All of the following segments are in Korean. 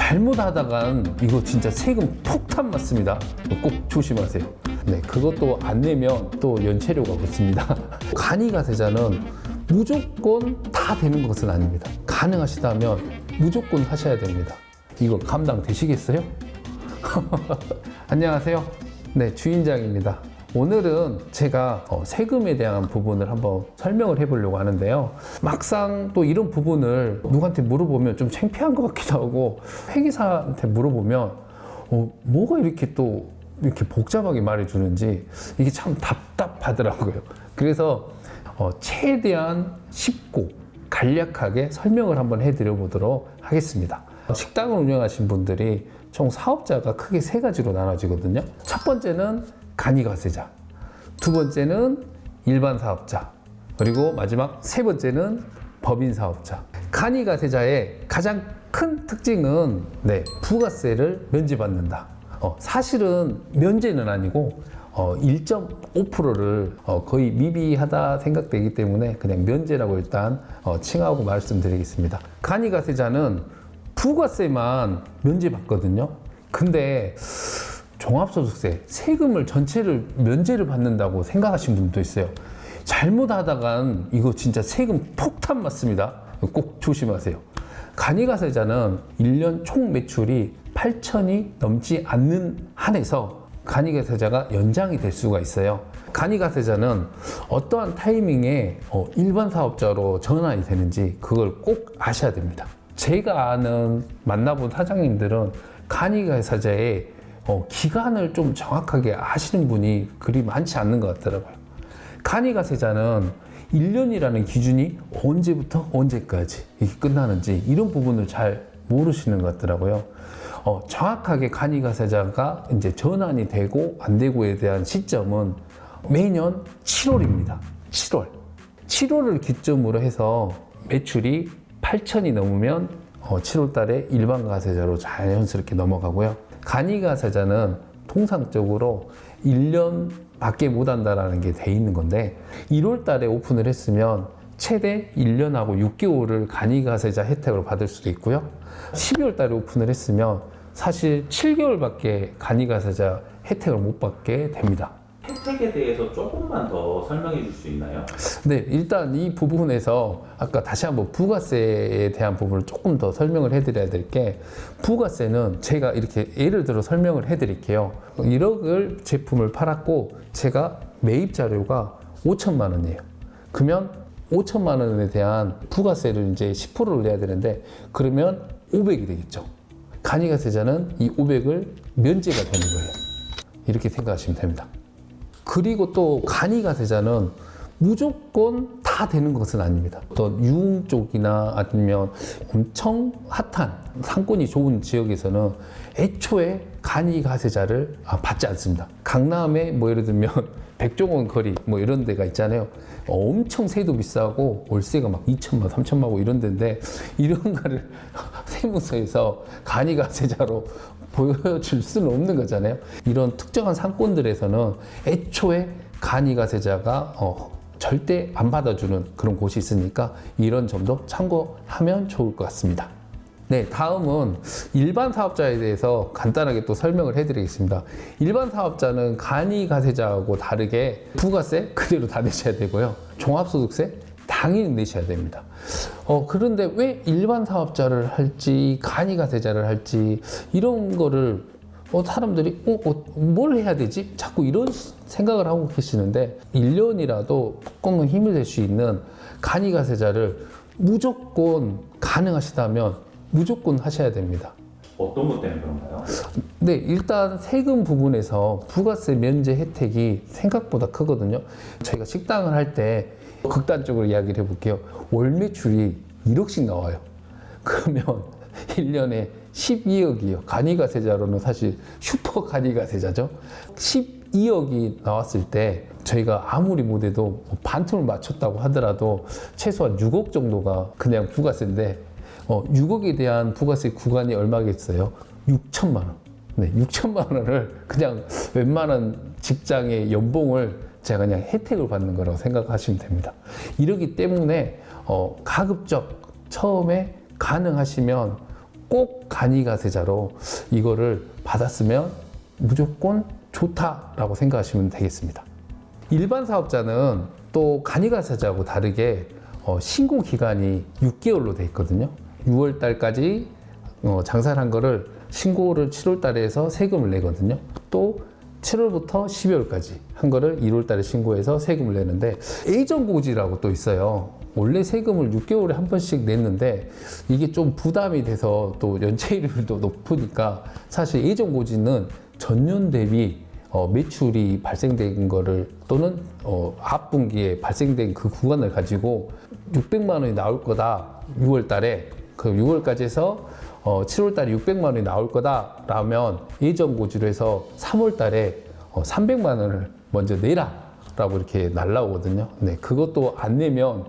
잘못하다간 이거 진짜 세금 폭탄 맞습니다. 꼭 조심하세요. 네, 그것도 안 내면 또 연체료가 붙습니다. 간이가세자는 무조건 다 되는 것은 아닙니다. 가능하시다면 무조건 하셔야 됩니다. 이거 감당되시겠어요? 안녕하세요. 네, 주인장입니다. 오늘은 제가 세금에 대한 부분을 한번 설명을 해보려고 하는데요. 막상 또 이런 부분을 누구한테 물어보면 좀 창피한 것 같기도 하고, 회계사한테 물어보면 뭐가 이렇게 또 이렇게 복잡하게 말해주는지 이게 참 답답하더라고요. 그래서 최대한 쉽고 간략하게 설명을 한번 해드려 보도록 하겠습니다. 식당을 운영하신 분들이 총 사업자가 크게 세 가지로 나눠지거든요. 첫 번째는 간이가세자, 두 번째는 일반 사업자, 그리고 마지막 세 번째는 법인 사업자. 간이가세자의 가장 큰 특징은 부가세를 면제받는다. 사실은 면제는 아니고 1.5%를 거의 미비하다 생각되기 때문에 그냥 면제라고 일단 칭하고 말씀드리겠습니다. 간이가세자는 부가세만 면제받거든요. 근데 종합소득세, 세금을 전체를 면제를 받는다고 생각하시는 분도 있어요. 잘못하다간 이거 진짜 세금 폭탄 맞습니다. 꼭 조심하세요. 간이가세자는 1년 총 매출이 8천이 넘지 않는 한에서 간이가세자가 연장이 될 수가 있어요. 간이가세자는 어떠한 타이밍에 일반 사업자로 전환이 되는지 그걸 꼭 아셔야 됩니다. 제가 아는 만나본 사장님들은 간이가세자의 기간을 좀 정확하게 아시는 분이 그리 많지 않는 것 같더라고요. 간이가세자는 1년이라는 기준이 언제부터 언제까지 이게 끝나는지 이런 부분을 잘 모르시는 것 같더라고요. 정확하게 간이가세자가 이제 전환이 되고 안 되고에 대한 시점은 매년 7월입니다. 7월을 기점으로 해서 매출이 8천이 넘으면 7월 달에 일반 가세자로 자연스럽게 넘어가고요. 간이가세자는 통상적으로 1년 밖에 못 한다라는 게 돼 있는 건데 1월 달에 오픈을 했으면 최대 1년하고 6개월을 간이가세자 혜택을 받을 수도 있고요. 12월 달에 오픈을 했으면 사실 7개월밖에 간이가세자 혜택을 못 받게 됩니다. 혜택에 대해서 조금만 더 설명해 줄 수 있나요? 네, 일단 이 부분에서 아까 다시 한번 부가세에 대한 부분을 조금 더 설명을 해드려야 될 게, 부가세는 제가 이렇게 예를 들어 설명을 해드릴게요. 1억을 제품을 팔았고 제가 매입 자료가 5천만 원이에요. 그러면 5천만 원에 대한 부가세를 이제 10%를 내야 되는데 그러면 500이 되겠죠. 간이가세자는 이 500을 면제가 되는 거예요. 이렇게 생각하시면 됩니다. 그리고 또 간이가세자는 무조건 다 되는 것은 아닙니다. 또 유흥 쪽이나 아니면 엄청 핫한 상권이 좋은 지역에서는 애초에 간이가세자를 받지 않습니다. 강남에 뭐 예를 들면 백종원 거리 뭐 이런 데가 있잖아요. 엄청 세도 비싸고 월세가 막 2천만, 3천만 원 이런 데인데 이런 거를 세무서에서 간이가세자로 보여줄 수는 없는 거잖아요. 이런 특정한 상권들에서는 애초에 간이가세자가 절대 안 받아주는 그런 곳이 있으니까 이런 점도 참고하면 좋을 것 같습니다. 네, 다음은 일반 사업자에 대해서 간단하게 또 설명을 해드리겠습니다. 일반 사업자는 간이가세자하고 다르게 부가세 그대로 다 내셔야 되고요. 종합소득세 당연히 내셔야 됩니다. 그런데 왜 일반 사업자를 할지 간이가세자를 할지 이런 거를 사람들이 뭘 해야 되지? 자꾸 이런 생각을 하고 계시는데 1년이라도 조금은 힘을 낼 수 있는 간이가세자를 무조건 가능하시다면 무조건 하셔야 됩니다. 어떤 것 때문에 그런가요? 네, 일단 세금 부분에서 부가세 면제 혜택이 생각보다 크거든요. 저희가 식당을 할 때 극단적으로 이야기를 해볼게요. 월 매출이 1억씩 나와요. 그러면 1년에 12억이에요. 간이가세자로는 사실 슈퍼 간이가세자죠. 12억이 나왔을 때 저희가 아무리 못해도 반토를 맞췄다고 하더라도 최소한 6억 정도가 그냥 부가세인데 6억에 대한 부가세 구간이 얼마겠어요? 6천만 원. 네, 6천만 원을 그냥 웬만한 직장의 연봉을 제가 그냥 혜택을 받는 거라고 생각하시면 됩니다. 이러기 때문에 가급적 처음에 가능하시면 꼭 간이가세자로 이거를 받았으면 무조건 좋다라고 생각하시면 되겠습니다. 일반 사업자는 또 간이가세자하고 다르게 신고 기간이 6개월로 돼 있거든요. 6월 달까지 장사를 한 거를 신고를 7월 달에 해서 세금을 내거든요. 또 7월부터 12월까지 한 거를 1월 달에 신고해서 세금을 내는데 예전 고지라고 또 있어요. 원래 세금을 6개월에 한 번씩 냈는데 이게 좀 부담이 돼서 또 연체율도 높으니까 사실 예전 고지는 전년 대비 매출이 발생된 거를 또는 앞분기에 발생된 그 구간을 가지고 600만 원이 나올 거다 6월 달에 그 6월까지 해서 7월 달에 600만 원이 나올 거다 라면 예전 고지로 해서 3월 달에 300만 원을 먼저 내라 라고 이렇게 날라오거든요. 네, 그것도 안 내면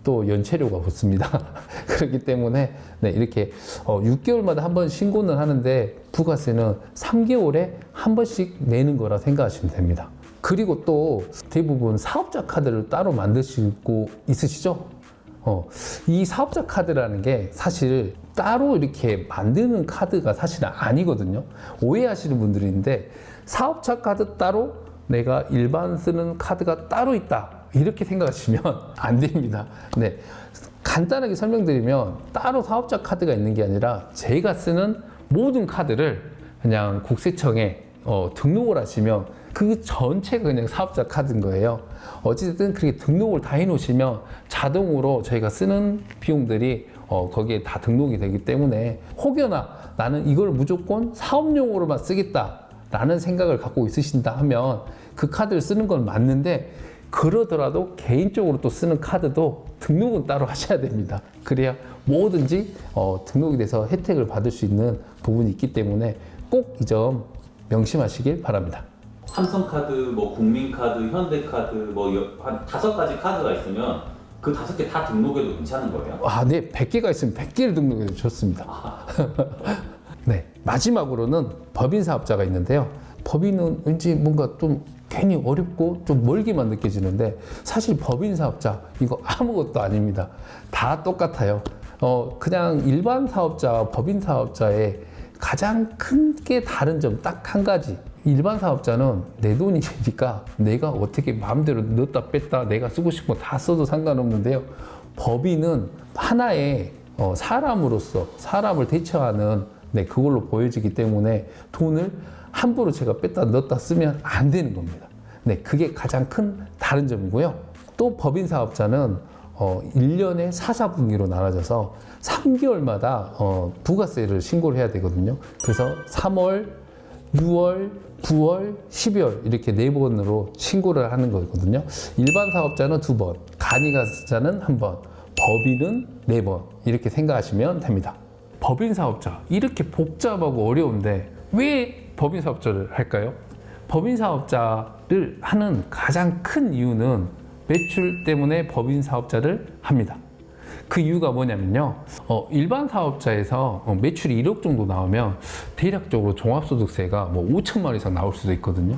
또 연체료가 붙습니다. 그렇기 때문에 네, 이렇게 6개월마다 한 번 신고는 하는데 부가세는 3개월에 한 번씩 내는 거라 생각하시면 됩니다. 그리고 또 대부분 사업자 카드를 따로 만드시고 있으시죠? 이 사업자 카드라는 게 사실 따로 이렇게 만드는 카드가 사실은 아니거든요. 오해하시는 분들이 있는데 사업자 카드 따로 내가 일반 쓰는 카드가 따로 있다 이렇게 생각하시면 안 됩니다. 네, 간단하게 설명드리면 따로 사업자 카드가 있는 게 아니라 제가 쓰는 모든 카드를 그냥 국세청에 등록을 하시면 그 전체가 그냥 사업자 카드인 거예요. 어쨌든 그렇게 등록을 다 해놓으시면 자동으로 저희가 쓰는 비용들이 거기에 다 등록이 되기 때문에 혹여나 나는 이걸 무조건 사업용으로만 쓰겠다라는 생각을 갖고 있으신다 하면 그 카드를 쓰는 건 맞는데 그러더라도 개인적으로 또 쓰는 카드도 등록은 따로 하셔야 됩니다. 그래야 뭐든지 등록이 돼서 혜택을 받을 수 있는 부분이 있기 때문에 꼭 이 점 명심하시길 바랍니다. 삼성카드, 뭐 국민카드, 현대카드 뭐 한 5가지 카드가 있으면 그 5개 다 등록해도 괜찮은 거예요? 아, 네. 100개가 있으면 100개를 등록해도 좋습니다. 네. 마지막으로는 법인 사업자가 있는데요. 법인은 왠지 뭔가 좀 괜히 어렵고 좀 멀게만 느껴지는데 사실 법인 사업자 이거 아무것도 아닙니다. 다 똑같아요. 그냥 일반 사업자와 법인 사업자의 가장 큰 게 다른 점 딱 한 가지. 일반 사업자는 내 돈이니까 내가 어떻게 마음대로 넣었다 뺐다 내가 쓰고 싶은 거 다 써도 상관없는데요. 법인은 하나의 사람으로서 사람을 대처하는 그걸로 보여지기 때문에 돈을 함부로 제가 뺐다 넣었다 쓰면 안 되는 겁니다. 네, 그게 가장 큰 다른 점이고요. 또 법인 사업자는 1년에 4분기로 나눠져서 3개월마다 부가세를 신고를 해야 되거든요. 그래서 3월, 6월, 9월, 12월 이렇게 4번으로 신고를 하는 거거든요. 일반 사업자는 2번, 간이가세자는 1번, 법인은 4번 이렇게 생각하시면 됩니다. 법인 사업자 이렇게 복잡하고 어려운데 왜 법인 사업자를 할까요? 법인 사업자를 하는 가장 큰 이유는 매출 때문에 법인 사업자를 합니다. 그 이유가 뭐냐면요. 일반 사업자에서 매출이 1억 정도 나오면 대략적으로 종합소득세가 뭐 5천만 원 이상 나올 수도 있거든요.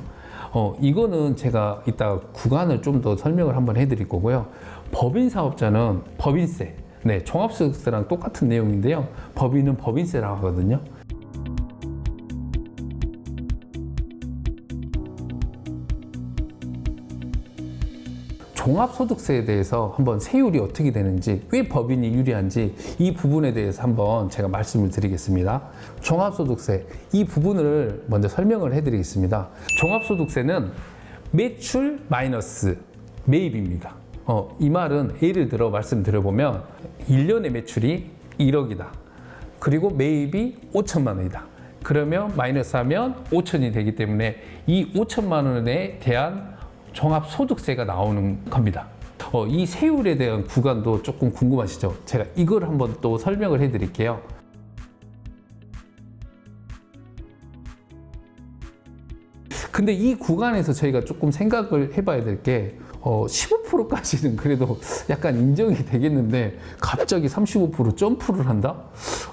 이거는 제가 이따 구간을 좀 더 설명을 한번 해드릴 거고요. 법인 사업자는 법인세, 네, 종합소득세랑 똑같은 내용인데요. 법인은 법인세라고 하거든요. 종합소득세에 대해서 한번 세율이 어떻게 되는지, 왜 법인이 유리한지 이 부분에 대해서 한번 제가 말씀을 드리겠습니다. 종합소득세 이 부분을 먼저 설명을 해드리겠습니다. 종합소득세는 매출 마이너스 매입입니다. 이 말은 예를 들어 말씀드려보면 1년의 매출이 1억이다. 그리고 매입이 5천만 원이다. 그러면 마이너스하면 5천이 되기 때문에 이 5천만 원에 대한 종합소득세가 나오는 겁니다. 이 세율에 대한 구간도 조금 궁금하시죠? 제가 이걸 한번 또 설명을 해드릴게요. 근데 이 구간에서 저희가 조금 생각을 해봐야 될 게 15%까지는 그래도 약간 인정이 되겠는데 갑자기 35% 점프를 한다?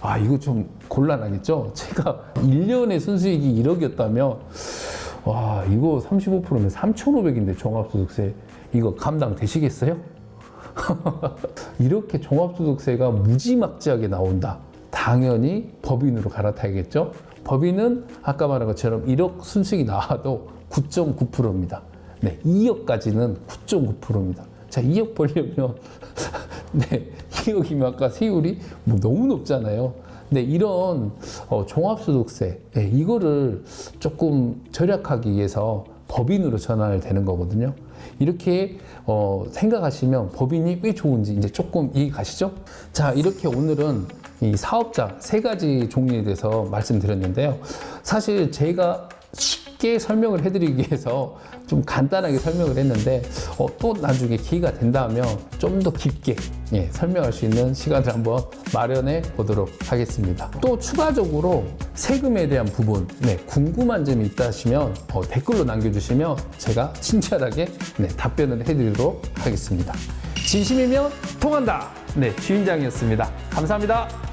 아, 이거 좀 곤란하겠죠? 제가 1년의 순수익이 1억이었다면 와, 이거 35%면 3,500인데 종합소득세 이거 감당되시겠어요? 이렇게 종합소득세가 무지막지하게 나온다. 당연히 법인으로 갈아타야겠죠. 법인은 아까 말한 것처럼 1억 순수익이 나와도 9.9%입니다. 네, 2억까지는 9.9%입니다. 자, 2억 벌려면 네, 2억이면 아까 세율이 뭐 너무 높잖아요. 네, 이런 종합소득세 이거를 조금 절약하기 위해서 법인으로 전환을 되는 거거든요. 이렇게 생각하시면 법인이 왜 좋은지 이제 조금 이해 가시죠? 자, 이렇게 오늘은 이 사업자 세 가지 종류에 대해서 말씀드렸는데요. 사실 제가 쉽게 설명을 해드리기 위해서 좀 간단하게 설명을 했는데 또 나중에 기회가 된다면 좀 더 깊게 설명할 수 있는 시간을 한번 마련해 보도록 하겠습니다. 또 추가적으로 세금에 대한 부분 궁금한 점이 있다 하시면 댓글로 남겨주시면 제가 친절하게 답변을 해드리도록 하겠습니다. 진심이면 통한다. 주인장이었습니다. 감사합니다.